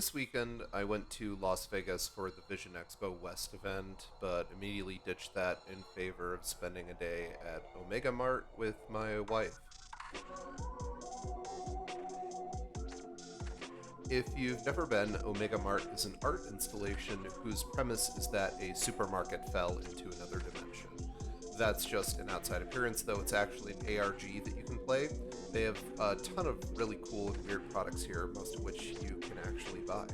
This weekend, I went to Las Vegas for the Vision Expo West event, but immediately ditched that in favor of spending a day at Omega Mart with my wife. If you've never been, Omega Mart is an art installation whose premise is that a supermarket fell into another dimension. That's just an outside appearance, though it's actually an ARG that you can play. They have a ton of really cool and weird products here, most of which you can actually buy.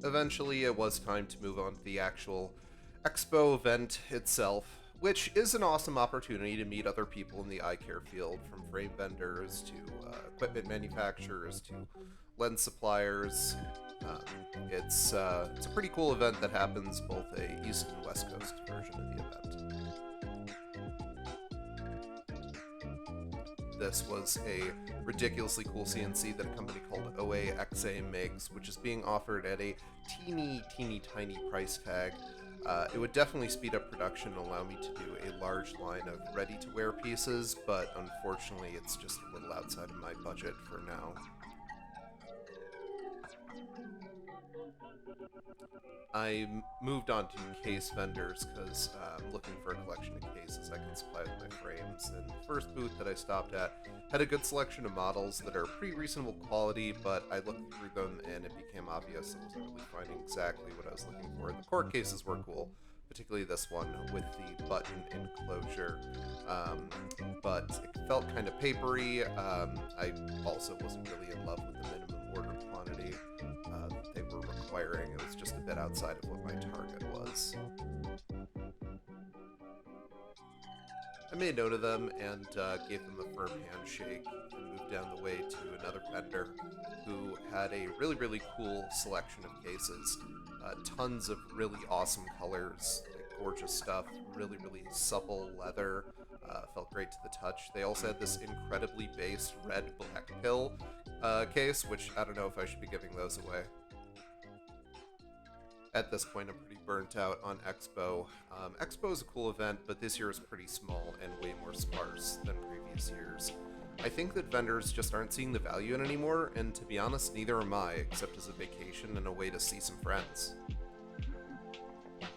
Eventually, it was time to move on to the actual expo event itself, which is an awesome opportunity to meet other people in the eye care field, from frame vendors to equipment manufacturers to lens suppliers. It's a pretty cool event that happens both a East and West Coast version of the event. This was a ridiculously cool CNC that a company called OAXA makes, which is being offered at a teeny tiny price tag. It would definitely speed up production and allow me to do a large line of ready-to-wear pieces, but unfortunately it's just a little outside of my budget for now. I moved on to case vendors because I'm looking for a collection of cases I can supply with my frames. And the first booth that I stopped at had a good selection of models that are pretty reasonable quality, but I looked through them and it became obvious I wasn't really finding exactly what I was looking for. The court cases were cool, particularly this one with the button enclosure, but it felt kind of papery. I also wasn't really in love with the minimum order quantity that they were requiring. It was just a bit outside of what my target was. I made note of them and gave them a firm handshake and moved down the way to another vendor who had a really cool selection of cases. Tons of really awesome colors, like gorgeous stuff, really supple leather, felt great to the touch. They also had this incredibly based red-black pill case, which I don't know if I should be giving those away. At this point, I'm pretty burnt out on Expo. Expo is a cool event, but this year is pretty small and way more sparse than previous years. I think that vendors just aren't seeing the value in it anymore, and to be honest, neither am I, except as a vacation and a way to see some friends.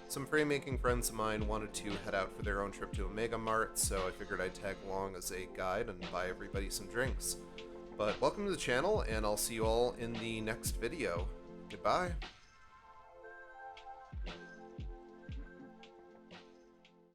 Some frame-making friends of mine wanted to head out for their own trip to Omega Mart, so I figured I'd tag along as a guide and buy everybody some drinks. But welcome to the channel, and I'll see you all in the next video. Goodbye.